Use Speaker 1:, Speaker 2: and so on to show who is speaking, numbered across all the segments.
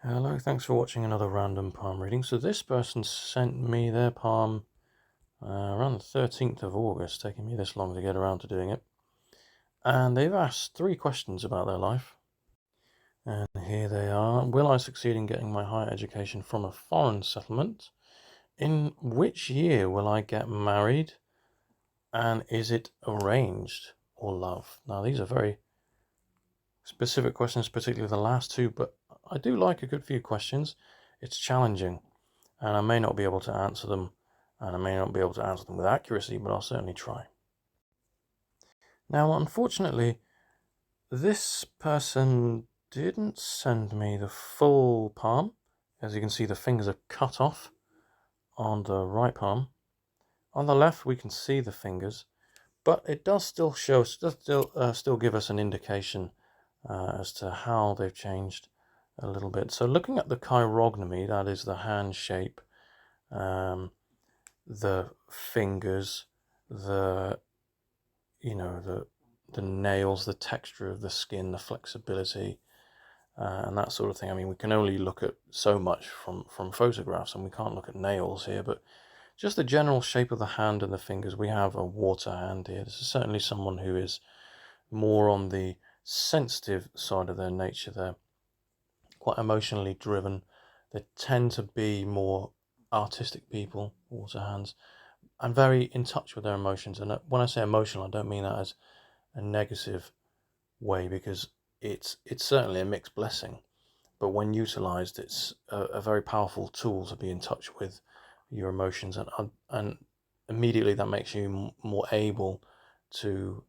Speaker 1: Hello, thanks for watching another random palm reading. So this person sent me their palm around the 13th of August, taking me this long to get around to doing it. And they've asked 3 questions about their life. And here they are. Will I succeed in getting my higher education from a foreign settlement? In which year will I get married? And is it arranged or love? Now these are very specific questions, particularly the last 2, but I do like a good few questions. It's challenging, and I may not be able to answer them, and I may not be able to answer them with accuracy, but I'll certainly try. Now, unfortunately, this person didn't send me the full palm. As you can see, the fingers are cut off on the right palm. On the left, we can see the fingers, but it does still show, still give us an indication as to how they've changed a little bit. So looking at the chirognomy, that is the hand shape, the fingers, the nails, the texture of the skin, the flexibility, and that sort of thing. I mean, we can only look at so much from photographs, and we can't look at nails here, but just the general shape of the hand and the fingers. We have a water hand here. This is certainly someone who is more on the sensitive side of their nature. They're quite emotionally driven. They tend to be more artistic people, water hands, and very in touch with their emotions. And when I say emotional, I don't mean that as a negative way, because it's certainly a mixed blessing. But when utilized, it's a very powerful tool to be in touch with your emotions, and immediately that makes you more able to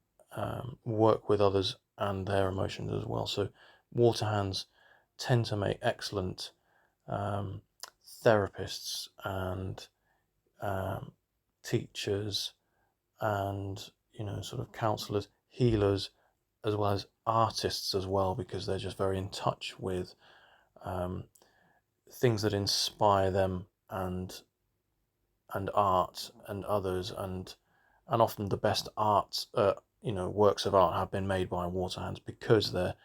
Speaker 1: work with others and their emotions as well. So water hands tend to make excellent therapists and teachers and sort of counselors, healers, as well as artists as well, because they're just very in touch with things that inspire them, and art and others, and often the best arts, works of art have been made by water hands, because they're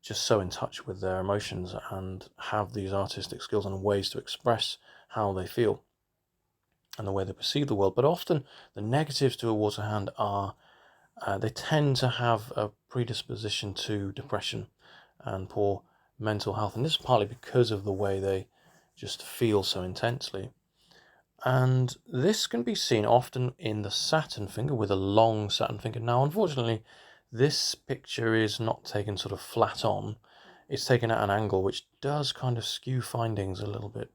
Speaker 1: just so in touch with their emotions and have these artistic skills and ways to express how they feel and the way they perceive the world. But often the negatives to a water hand are they tend to have a predisposition to depression and poor mental health, and this is partly because of the way they just feel so intensely. And this can be seen often in the Saturn finger, with a long Saturn finger. Now, unfortunately, this picture is not taken sort of flat on. It's taken at an angle, which does kind of skew findings a little bit.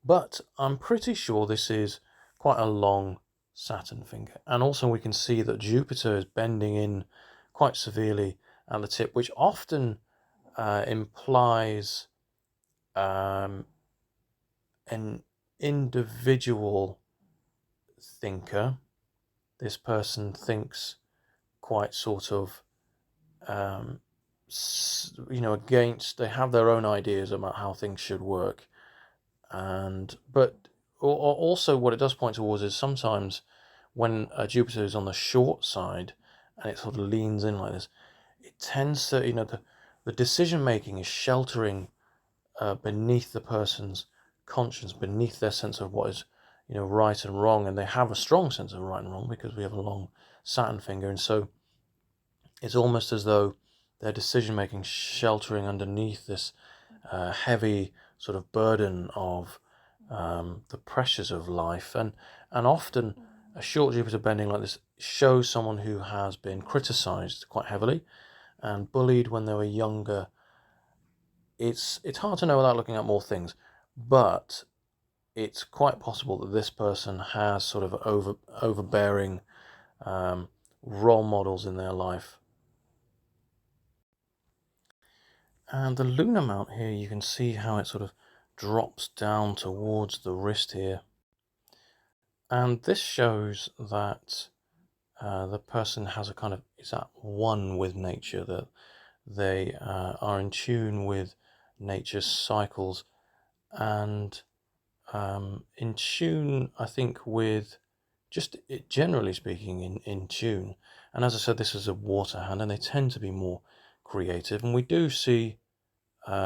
Speaker 1: But I'm pretty sure this is quite a long Saturn finger. And also we can see that Jupiter is bending in quite severely at the tip, which often implies an individual thinker. This person thinks quite sort of against, they have their own ideas about how things should work. But also what it does point towards is sometimes when Jupiter is on the short side and it sort of leans in like this, it tends to, the decision making is sheltering beneath the person's conscience, beneath their sense of what is, right and wrong. And they have a strong sense of right and wrong because we have a long Saturn finger. And so it's almost as though their decision making sheltering underneath this heavy sort of burden of the pressures of life. And often a short Jupiter bending like this shows someone who has been criticized quite heavily and bullied when they were younger. It's hard to know without looking at more things, but it's quite possible that this person has sort of overbearing role models in their life. And the lunar mount here, you can see how it sort of drops down towards the wrist here. And this shows that the person has a kind of, is at one with nature, that they are in tune with nature's cycles, and in tune, I think, with just generally speaking, in tune. And as I said, this is a water hand, and they tend to be more creative, and we do see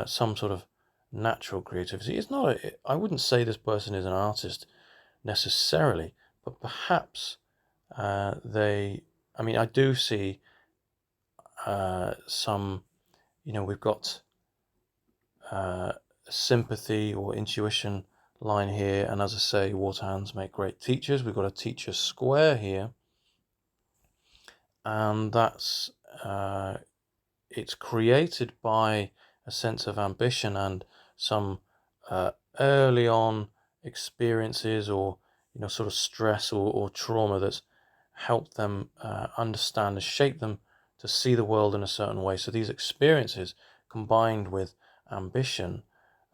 Speaker 1: some sort of natural creativity. It's not I wouldn't say this person is an artist necessarily, but perhaps I do see some, we've got sympathy or intuition line here, and as I say, water hands make great teachers. We've got a teacher square here, and that's it's created by a sense of ambition and some early on experiences, or sort of stress or trauma that's helped them understand and shape them to see the world in a certain way. So these experiences combined with ambition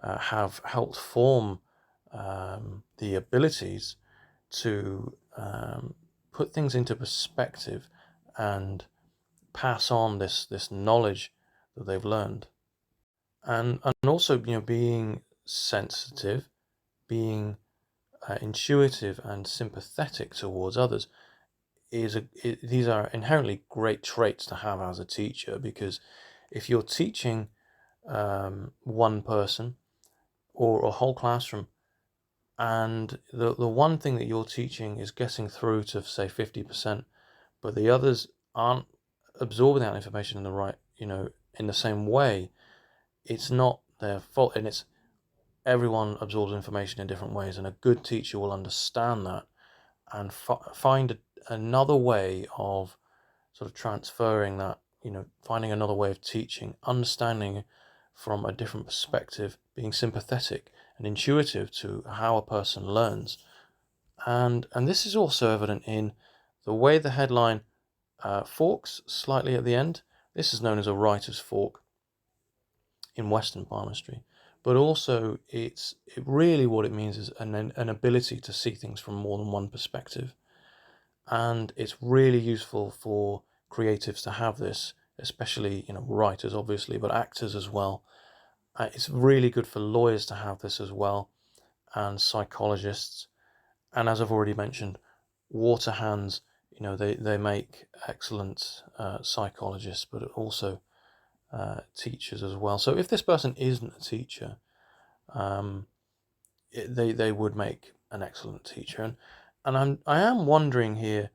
Speaker 1: have helped form the abilities to put things into perspective and pass on this knowledge that they've learned, and also being sensitive, being intuitive and sympathetic towards others these are inherently great traits to have as a teacher, because if you're teaching one person or a whole classroom, and the one thing that you're teaching is getting through to say 50%, but the others aren't absorbing that information in the right, in the same way, it's not their fault, and it's everyone absorbs information in different ways, and a good teacher will understand that and find another way of sort of transferring that, finding another way of teaching, understanding from a different perspective, being sympathetic and intuitive to how a person learns. And this is also evident in the way the headline forks slightly at the end. This is known as a writer's fork in Western palmistry, but also it really what it means is an ability to see things from more than one perspective. And it's really useful for creatives to have this, especially writers obviously, but actors as well. It's really good for lawyers to have this as well, and psychologists, and as I've already mentioned, water hands, they make excellent psychologists, but also teachers as well. So if this person isn't a teacher, they would make an excellent teacher. And I am wondering here,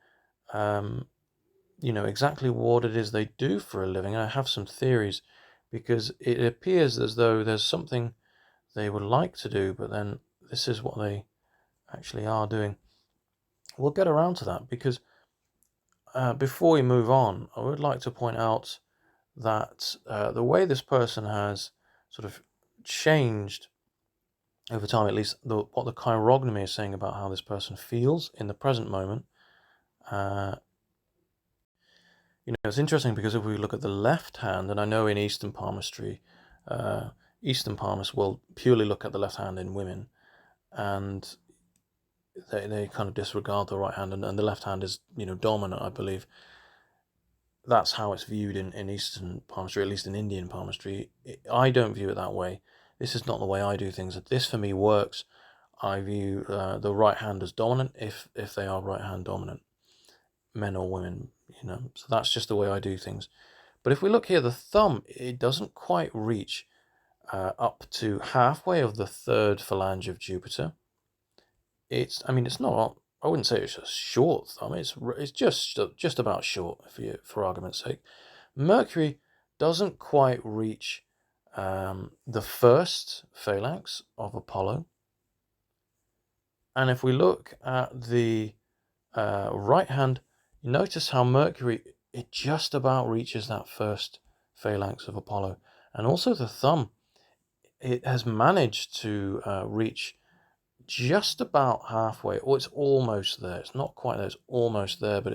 Speaker 1: exactly what it is they do for a living. And I have some theories, because it appears as though there's something they would like to do, but then this is what they actually are doing. We'll get around to that, because before we move on, I would like to point out that the way this person has sort of changed over time, at least what the chirognomy is saying about how this person feels in the present moment. It's interesting, because if we look at the left hand, and I know in Eastern palmistry, Eastern palmists will purely look at the left hand in women, and they kind of disregard the right hand, and the left hand is dominant, I believe. That's how it's viewed in Eastern palmistry, at least in Indian palmistry. I don't view it that way. This is not the way I do things. This for me works. I view the right hand as dominant if they are right hand dominant, men or women, so that's just the way I do things. But if we look here, the thumb, it doesn't quite reach up to halfway of the third phalange of Jupiter. It's not, I wouldn't say it's a short thumb. It's just about short, for argument's sake. Mercury doesn't quite reach the first phalanx of Apollo. And if we look at the right hand, you notice how Mercury, it just about reaches that first phalanx of Apollo. And also the thumb, it has managed to reach just about halfway, or it's almost there. It's not quite there, it's almost there, but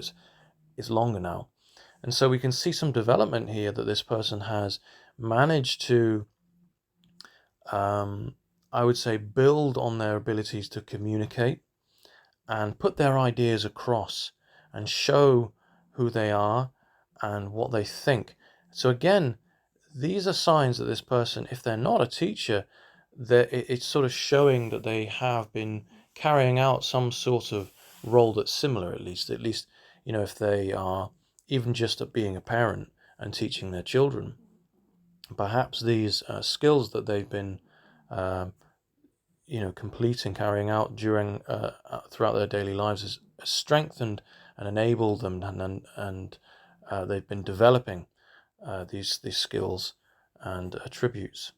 Speaker 1: it's longer now. And so we can see some development here, that this person has managed to, I would say, build on their abilities to communicate and put their ideas across and show who they are and what they think. So again, these are signs that this person, if they're not a teacher, it's sort of showing that they have been carrying out some sort of role that's similar, at least, if they are even just at being a parent and teaching their children. Perhaps these skills that they've been completing, carrying out during throughout their daily lives has strengthened and enabled them, and they've been developing these skills and attributes.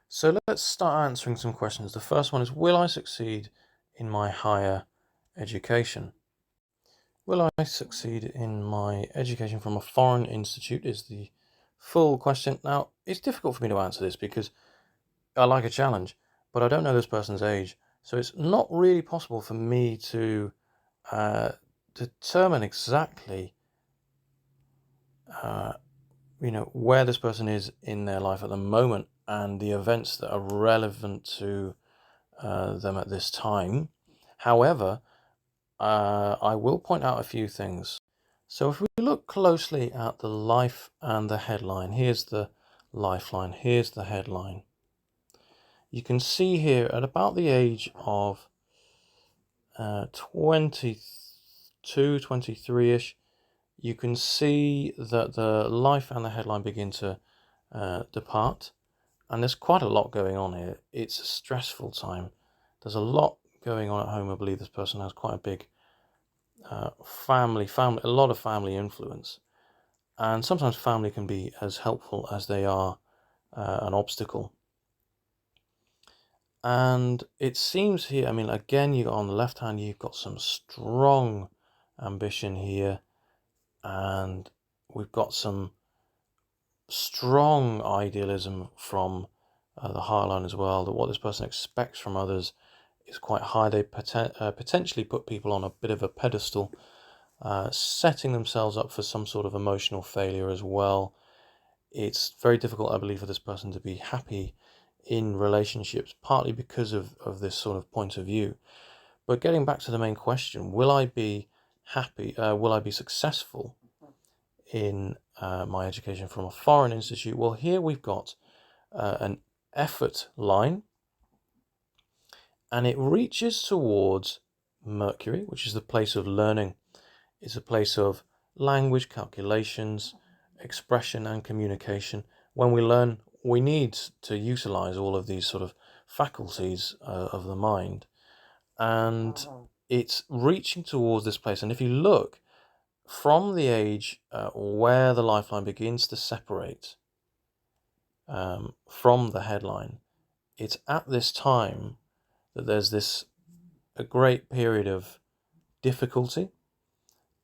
Speaker 1: So let's start answering some questions. The first one is, will I succeed in my higher education? Will I succeed in my education from a foreign institute is the full question. Now, it's difficult for me to answer this because I like a challenge, but I don't know this person's age. So it's not really possible for me to determine exactly where this person is in their life at the moment and the events that are relevant to them at this time. However, I will point out a few things. So if we look closely at the life and the headline, here's the lifeline, here's the headline. You can see here at about the age of 22, 23-ish, you can see that the life and the headline begin to depart. And there's quite a lot going on here. It's a stressful time. There's a lot going on at home. I believe this person has quite a big family, a lot of family influence. And sometimes family can be as helpful as they are an obstacle. And it seems here, I mean, again, you got on the left hand, you've got some strong ambition here. And we've got some strong idealism from the heart line as well, that what this person expects from others is quite high. They potentially put people on a bit of a pedestal, setting themselves up for some sort of emotional failure as well. It's very difficult, I believe, for this person to be happy in relationships, partly because of this sort of point of view. But getting back to the main question, will I be happy, will I be successful in my education from a foreign institute? Well, here we've got an effort line, and it reaches towards Mercury, which is the place of learning. It's a place of language, calculations, expression, and communication. When we learn, we need to utilize all of these sort of faculties of the mind, and it's reaching towards this place. And if you look from the age where the lifeline begins to separate from the headline, it's at this time that there's a great period of difficulty,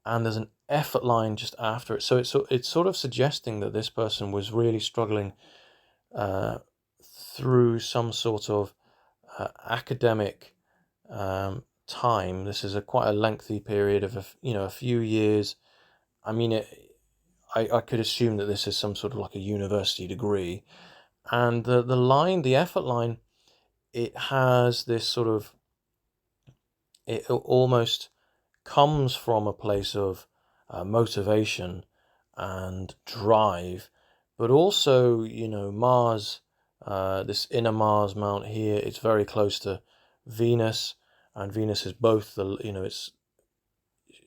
Speaker 1: and there's an effort line just after it. So it's sort of suggesting that this person was really struggling through some sort of academic time. This is quite a lengthy period of a few years. I mean, I could assume that this is some sort of like a university degree, and the effort line, it has this sort of, it almost comes from a place of motivation and drive, but also, Mars, this inner Mars mount here, it's very close to Venus, and Venus is both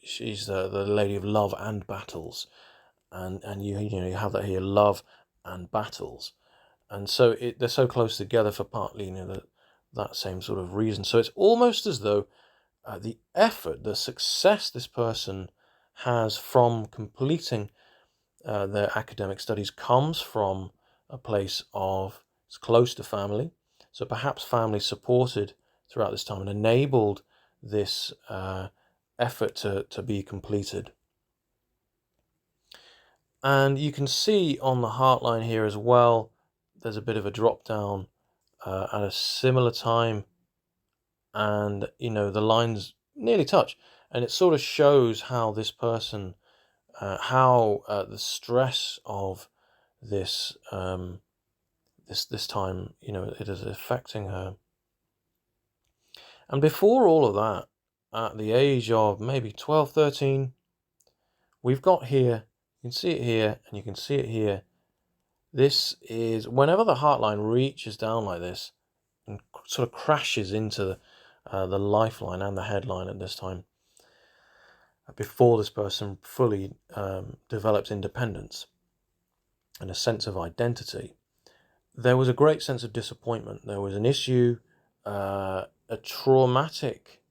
Speaker 1: she's the lady of love and battles, and you have that here, love and battles, and so they're so close together for partly that same sort of reason. So it's almost as though the effort, the success this person has from completing their academic studies comes from a place of, it's close to family. So perhaps family supported throughout this time and enabled this effort to be completed. And you can see on the heart line here as well, there's a bit of a drop down at a similar time, and the lines nearly touch, and it sort of shows how this person, how the stress of this this time, it is affecting her. And before all of that, at the age of maybe 12, 13, we've got here, you can see it here, and you can see it here. This is whenever the heart line reaches down like this and sort of crashes into the lifeline and the headline at this time, before this person fully develops independence. and a sense of identity, there was a great sense of disappointment. There was an issue, a traumatic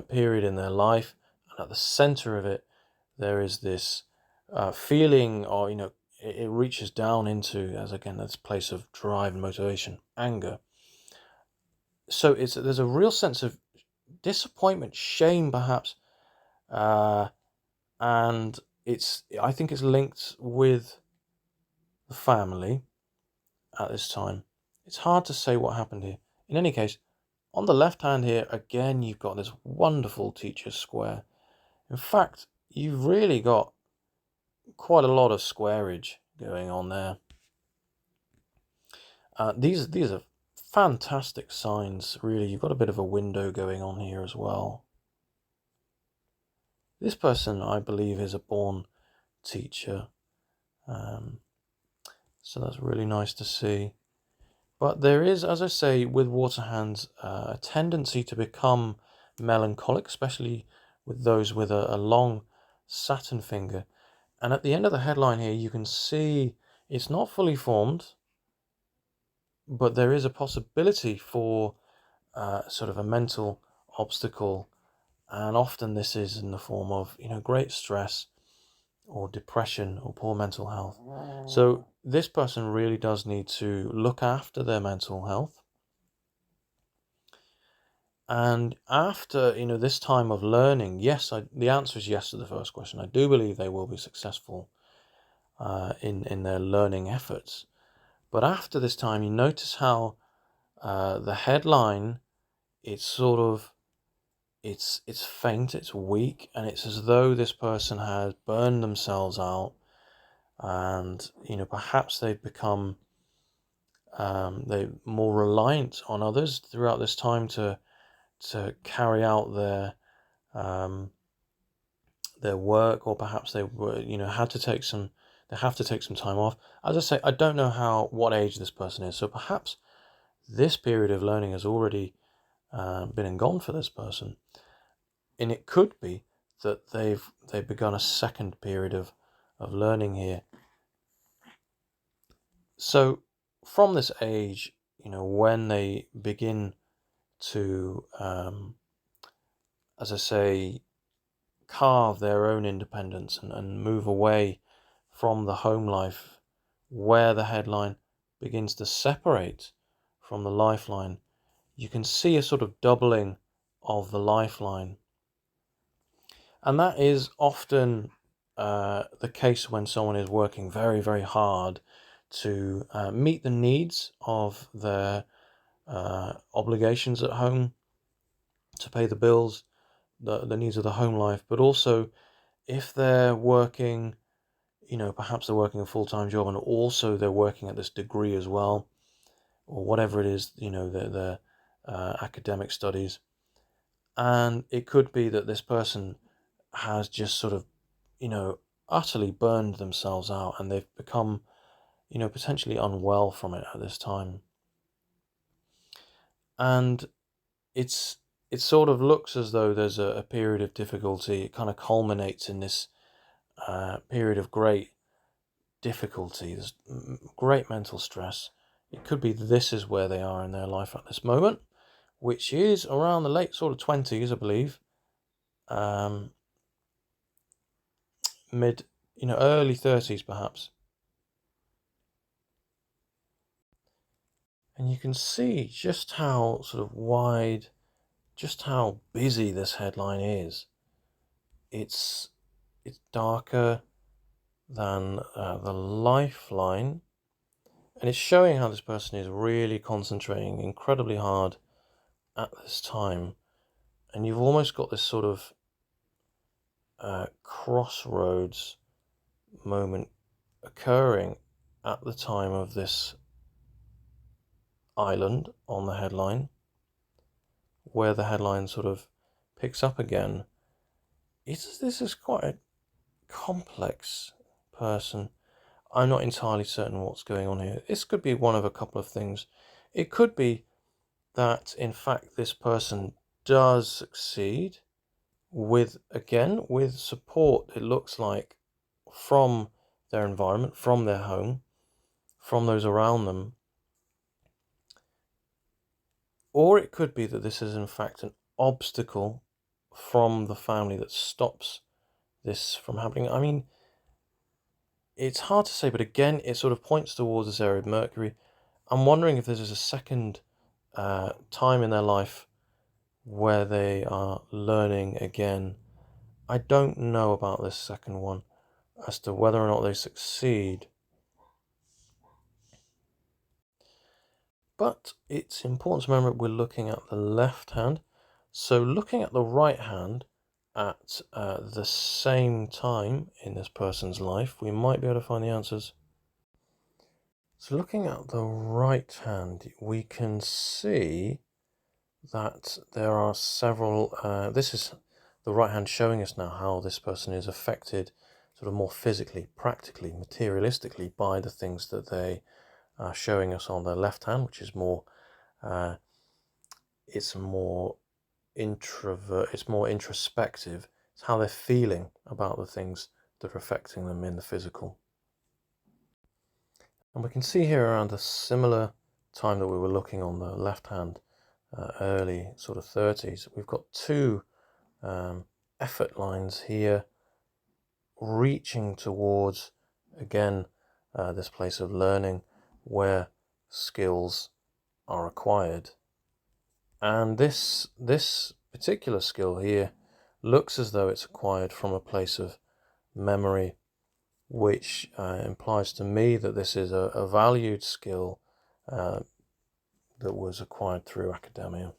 Speaker 1: period in their life, and at the center of it, there is this feeling, or it reaches down into, as again, this place of drive and motivation, anger. So there's a real sense of disappointment, shame, perhaps, and I think it's linked with the family at this time. It's hard to say what happened here. In any case, on the left hand here, again, you've got this wonderful teacher's square. In fact, you've really got quite a lot of squareage going on there. These are fantastic signs, really. You've got a bit of a window going on here as well. This person, I believe, is a born teacher. So that's really nice to see. But there is, as I say, with water hands, a tendency to become melancholic, especially with those with a long Saturn finger. And at the end of the headline here, you can see it's not fully formed, but there is a possibility for sort of a mental obstacle. And often this is in the form of, great stress or depression or poor mental health. So this person really does need to look after their mental health. And after, this time of learning, yes, the answer is yes to the first question. I do believe they will be successful in their learning efforts. But after this time, you notice how the headline, it's sort of, it's faint, it's weak, and it's as though this person has burned themselves out, and perhaps they've become they're more reliant on others throughout this time to carry out their work, or perhaps they were have to take some time off. As I say, I don't know what age this person is, so perhaps this period of learning has already been and gone for this person, and it could be that they've begun a second period of learning here. So from this age, when they begin to as I say, carve their own independence and move away from the home life, where the headline begins to separate from the lifeline, you can see a sort of doubling of the lifeline. And that is often the case when someone is working very, very hard to meet the needs of their obligations at home, to pay the bills, the needs of the home life, but also if they're working, perhaps they're working a full-time job and also they're working at this degree as well, or whatever it is, their academic studies. And it could be that this person has just sort of, utterly burned themselves out, and they've become, potentially unwell from it at this time. And it sort of looks as though there's a period of difficulty. It kind of culminates in this period of great difficulty. There's great mental stress. It could be this is where they are in their life at this moment, which is around the late sort of 20s, I believe. Mid, early 30s perhaps. And you can see just how sort of wide, just how busy this headline is. It's darker than the lifeline, and it's showing how this person is really concentrating incredibly hard at this time. And you've almost got this sort of crossroads moment occurring at the time of this island on the headline, where the headline sort of picks up again. This is quite a complex person. I'm not entirely certain what's going on here. This could be one of a couple of things. It could be that, in fact, this person does succeed with support, it looks like, from their environment, from their home. from those around them. Or it could be that this is in fact an obstacle from the family that stops this from happening. I mean, it's hard to say, but again, it sort of points towards this area of Mercury. I'm wondering if this is a second time in their life where they are learning again. I don't know about this second one as to whether or not they succeed. But it's important to remember we're looking at the left hand. So looking at the right hand at the same time in this person's life, we might be able to find the answers. So looking at the right hand, we can see that there are several, this is the right hand showing us now how this person is affected sort of more physically, practically, materialistically by the things that they are showing us on the left hand, which is more, it's more introvert, it's more introspective. It's how they're feeling about the things that are affecting them in the physical. And we can see here around a similar time that we were looking on the left hand, early sort of 30s, we've got two effort lines here reaching towards, again, this place of learning where skills are acquired. And this particular skill here looks as though it's acquired from a place of memory, which implies to me that this is a valued skill that was acquired through academia.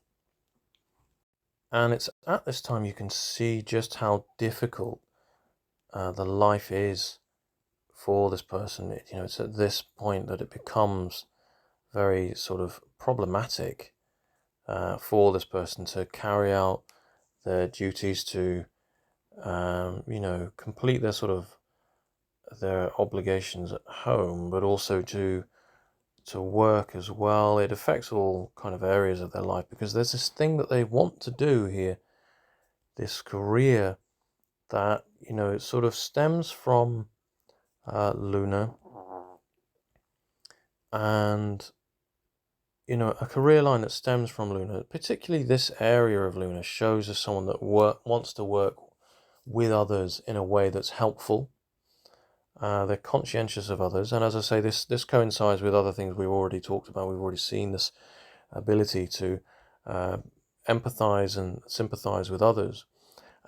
Speaker 1: And it's at this time you can see just how difficult the life is for this person. It's at this point that it becomes very sort of problematic for this person to carry out their duties, to complete their sort of their obligations at home, but also to work as well. It affects all kind of areas of their life because there's this thing that they want to do here, this career that it sort of stems from Luna, and a career line that stems from Luna, particularly this area of Luna, shows as someone that wants to work with others in a way that's helpful. They're conscientious of others, and as I say, this coincides with other things we've already talked about. We've already seen this ability to empathize and sympathize with others,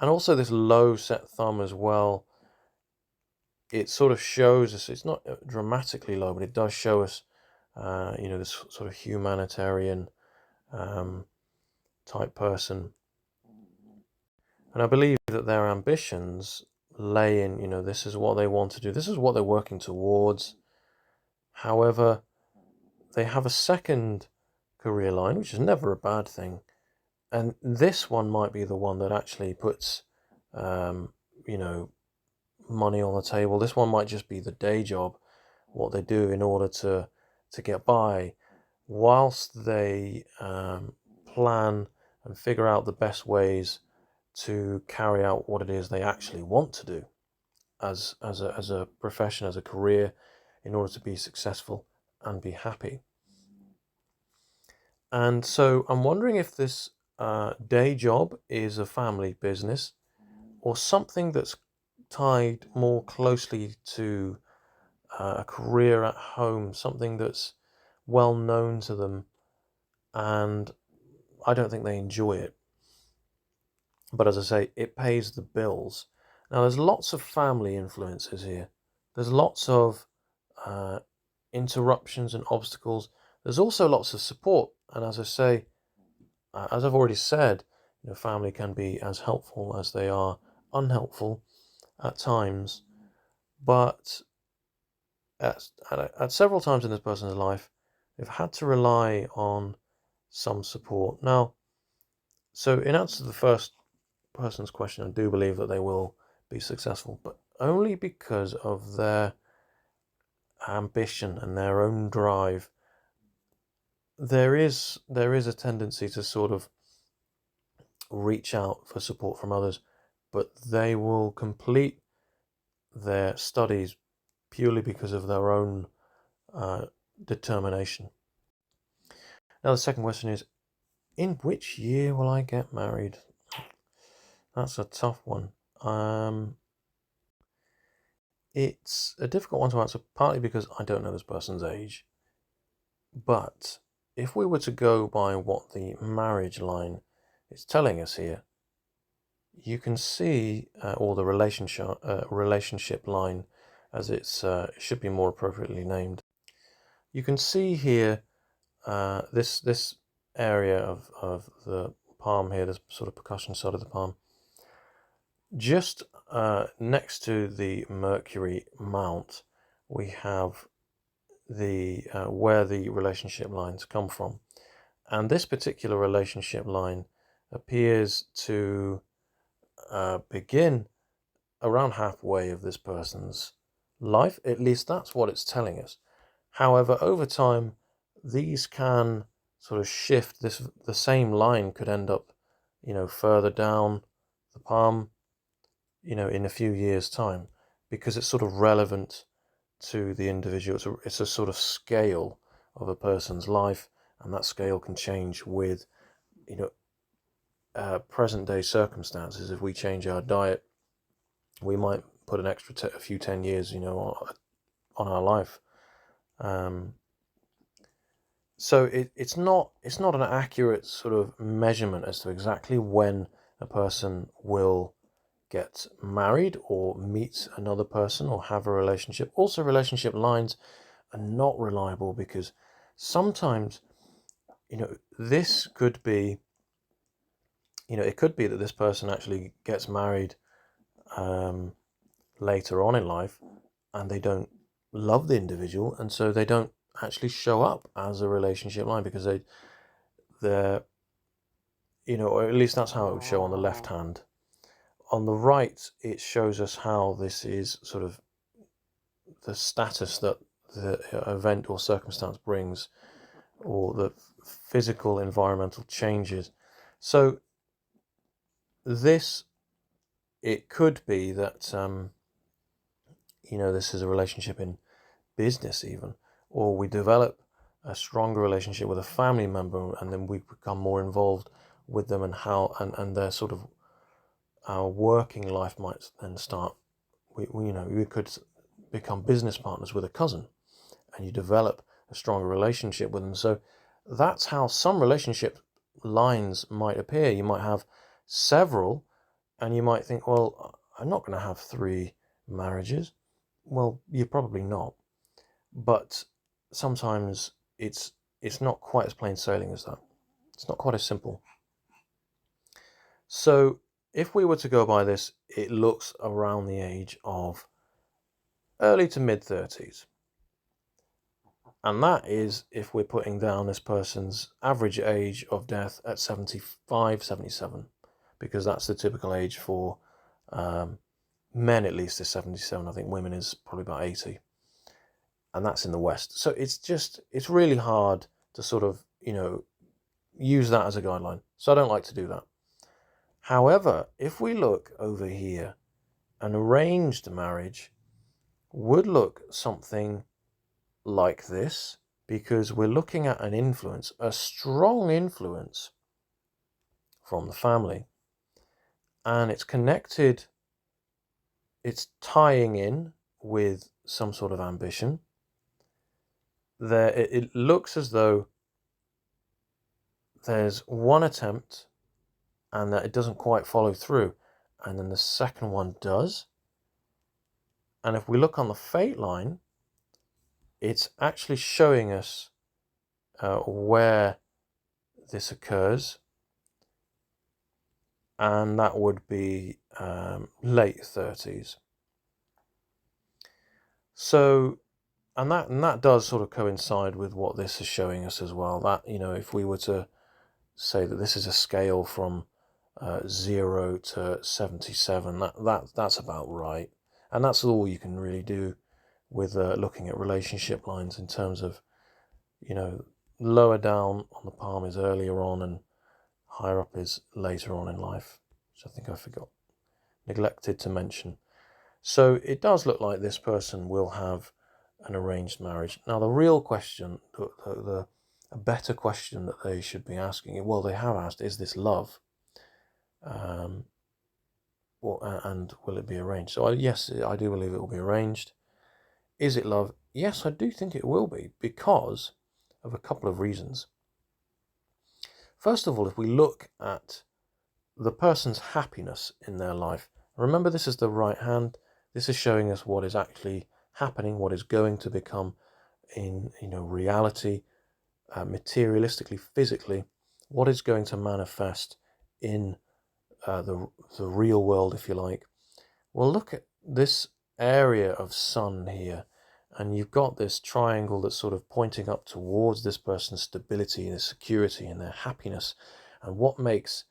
Speaker 1: and also this low set thumb as well. It sort of shows us, it's not dramatically low, but it does show us this sort of humanitarian type person. And I believe that their ambitions lay in, this is what they want to do, this is what they're working towards. However, they have a second career line, which is never a bad thing. And this one might be the one that actually puts, money on the table. This one might just be the day job, what they do in order to get by, whilst they plan and figure out the best ways to carry out what it is they actually want to do as a profession, as a career, in order to be successful and be happy. And so I'm wondering if this day job is a family business or something that's tied more closely to a career at home, something that's well known to them, and I don't think they enjoy it. But as I say, it pays the bills. Now, there's lots of family influences here. There's lots of interruptions and obstacles. There's also lots of support. And as I say, as I've already said, family can be as helpful as they are unhelpful at times. But at several times in this person's life, they've had to rely on some support. Now, so in answer to the first person's question, I do believe that they will be successful, but only because of their ambition and their own drive. There is a tendency to sort of reach out for support from others, but they will complete their studies purely because of their own determination. Now the second question is, in which year will I get married? That's a tough one. It's a difficult one to answer, partly because I don't know this person's age. But if we were to go by what the marriage line is telling us here, you can see, or the relationship line, as it's should be more appropriately named. You can see here this area of the palm here, this sort of percussion side of the palm, just next to the Mercury mount, we have the where the relationship lines come from, and this particular relationship line appears to begin around halfway of this person's life. At least that's what it's telling us. However, over time, these can sort of shift. The same line could end up, further down the palm, in a few years' time, because it's sort of relevant to the individual. It's a sort of scale of a person's life, and that scale can change with, present day circumstances. If we change our diet, we might put an extra a few 10 years, on our life. So it's not an accurate sort of measurement as to exactly when a person will get married or meet another person or have a relationship. Also, relationship lines are not reliable, because sometimes, this could be, it could be that this person actually gets married later on in life, and they don't love the individual, and so they don't actually show up as a relationship line, because they're, or at least that's how it would show on the left hand. On the right, it shows us how this is sort of the status that the event or circumstance brings, or the physical environmental changes. So it could be that, this is a relationship in business even, or we develop a stronger relationship with a family member, and then we become more involved with them, and and their sort of, our working life might then start. We could become business partners with a cousin, and you develop a stronger relationship with them. So that's how some relationship lines might appear. You might have several, and you might think, well, I'm not going to have 3 marriages. Well, you're probably not. But sometimes it's not quite as plain sailing as that. It's not quite as simple. So if we were to go by this, it looks around the age of early to mid 30s. And that is if we're putting down this person's average age of death at 75, 77, because that's the typical age for men, at least, is 77. I think women is probably about 80. And that's in the West. So it's really hard to sort of, use that as a guideline. So I don't like to do that. However, if we look over here, an arranged marriage would look something like this, because we're looking at an influence, a strong influence from the family, and it's connected, it's tying in with some sort of ambition. It looks as though there's one attempt and that it doesn't quite follow through, and then the second one does. And if we look on the fate line, it's actually showing us where this occurs, and that would be late 30s. So, and that does sort of coincide with what this is showing us as well. That, if we were to say that this is a scale from 0 to 77, that's about right. And that's all you can really do with looking at relationship lines, in terms of, lower down on the palm is earlier on, and higher up is later on in life, which I think I neglected to mention. So it does look like this person will have an arranged marriage. Now, the real question, a better question that they should be asking, well, they have asked, is this love? And will it be arranged? So yes, I do believe it will be arranged. Is it love? Yes, I do think it will be, because of a couple of reasons. First of all, if we look at the person's happiness in their life, remember this is the right hand. This is showing us what is actually happening, what is going to become in reality, materialistically, physically, what is going to manifest in the real world, if you like. Well, look at this area of sun here, and you've got this triangle that's sort of pointing up towards this person's stability and their security and their happiness, and what makes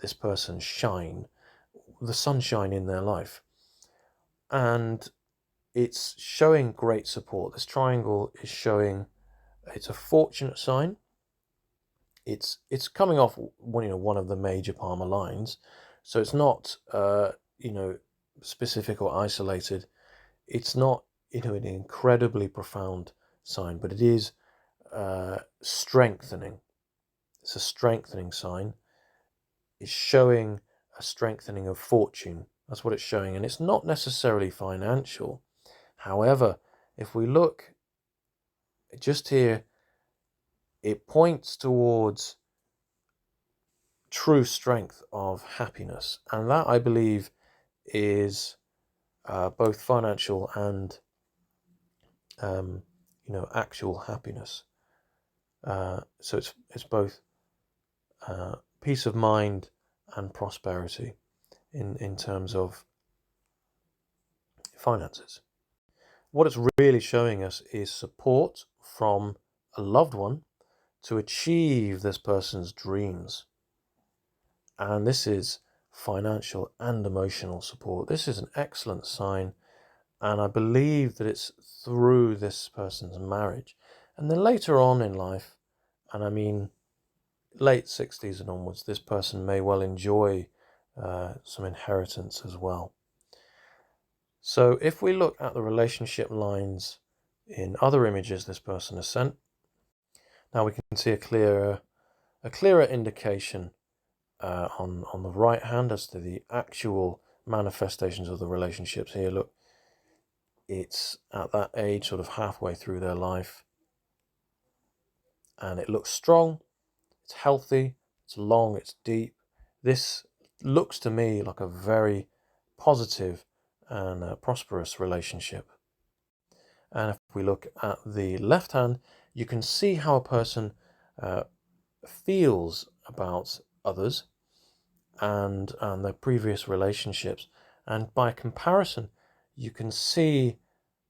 Speaker 1: this person shine, the sunshine in their life. And it's showing great support. This triangle is showing it's a fortunate sign. It's coming off one of the major Palmer lines, so it's not specific or isolated. It's not an incredibly profound sign, but it is strengthening. It's a strengthening sign. It's showing a strengthening of fortune. That's what it's showing, and it's not necessarily financial. However, if we look just here, it points towards true strength of happiness, and that, I believe, is both financial and actual happiness. So it's both peace of mind and prosperity in terms of finances. What it's really showing us is support from a loved one to achieve this person's dreams. And this is financial and emotional support. This is an excellent sign, and I believe that it's through this person's marriage. And then later on in life, and I mean late 60s and onwards, this person may well enjoy some inheritance as well. So if we look at the relationship lines in other images this person has sent, now we can see a clearer indication on the right hand as to the actual manifestations of the relationships here. Look, it's at that age, sort of halfway through their life, and it looks strong, it's healthy, it's long, it's deep. This looks to me like a very positive and prosperous relationship. And if we look at the left hand, you can see how a person feels about others and their previous relationships, and by comparison you can see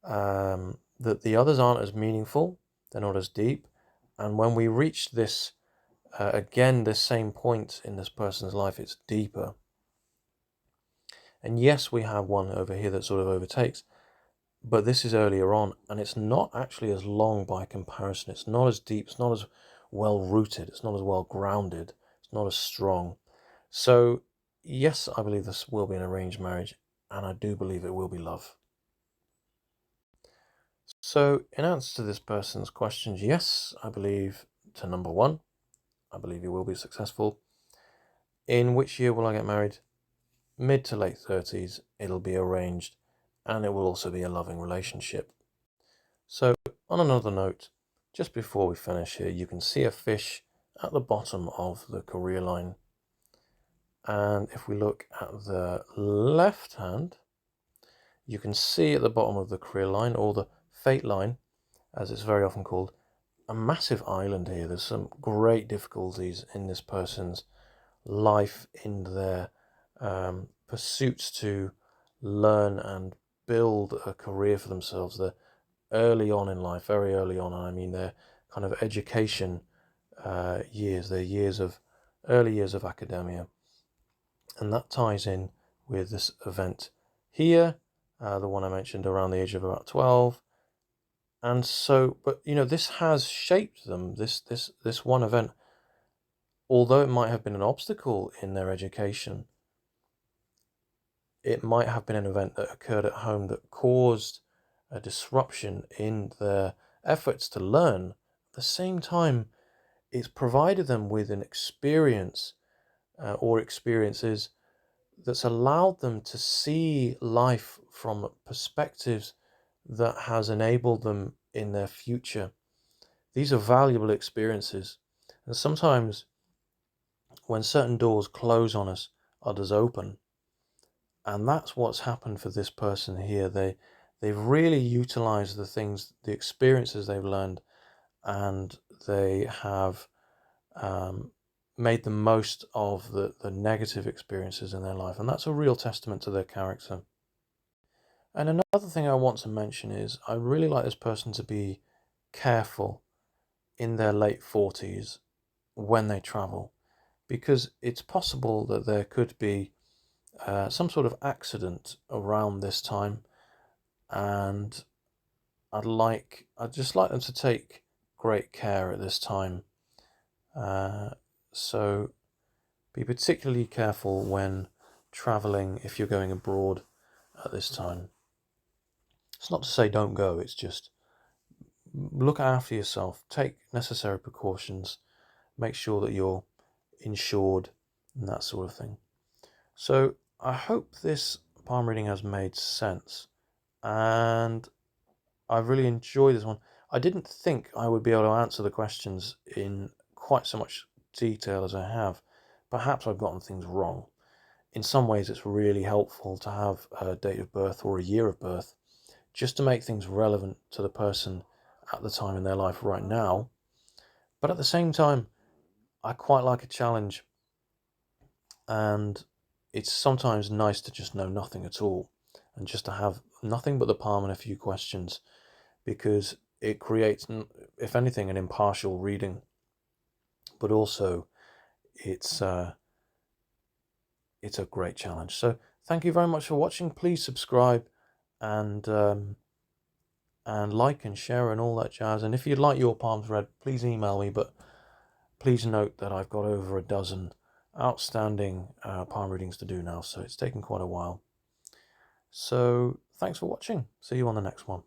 Speaker 1: that the others aren't as meaningful, they're not as deep, and when we reach this again, this same point in this person's life, it's deeper. And yes, we have one over here that sort of overtakes, but this is earlier on, and it's not actually as long by comparison. It's not as deep, it's not as well rooted, it's not as well grounded, it's not as strong. So yes, I believe this will be an arranged marriage, and I do believe it will be love. So in answer to this person's questions, yes, I believe to number one, I believe you will be successful. In which year will I get married? Mid to late 30s, it'll be arranged, and it will also be a loving relationship. So on another note, just before we finish here, you can see a fish at the bottom of the career line. And if we look at the left hand, you can see at the bottom of the career line, or the fate line, as it's very often called, a massive island here. There's some great difficulties in this person's life, in their pursuits to learn and build a career for themselves. They're early on in life, very early on, and I mean their kind of education years, their early years of academia. And that ties in with this event here, the one I mentioned around the age of about 12. And so, but this has shaped them, this one event, although it might have been an obstacle in their education. It might have been an event that occurred at home that caused a disruption in their efforts to learn. At the same time, it's provided them with an experience or experiences that's allowed them to see life from perspectives that has enabled them in their future. These are valuable experiences, and sometimes when certain doors close on us, others open. And that's what's happened for this person here. They've really utilized the experiences they've learned, and they have made the most of the negative experiences in their life. And that's a real testament to their character. And another thing I want to mention is I really like this person to be careful in their late 40s when they travel, because it's possible that there could be some sort of accident around this time, and I'd just like them to take great care at this time. So be particularly careful when traveling if you're going abroad at this time. It's not to say don't go, it's just look after yourself, take necessary precautions, make sure that you're insured and that sort of thing. So I hope this palm reading has made sense, and I really enjoyed this one. I didn't think I would be able to answer the questions in quite so much detail as I have. Perhaps I've gotten things wrong. In some ways, it's really helpful to have a date of birth or a year of birth, just to make things relevant to the person at the time in their life right now. But at the same time, I quite like a challenge, and it's sometimes nice to just know nothing at all and just to have nothing but the palm and a few questions, because it creates, if anything, an impartial reading, but also it's a great challenge. So thank you very much for watching. Please subscribe and like and share and all that jazz. And if you'd like your palms read, please email me. But please note that I've got over a dozen outstanding palm readings to do now, so it's taken quite a while. So thanks for watching. See you on the next one.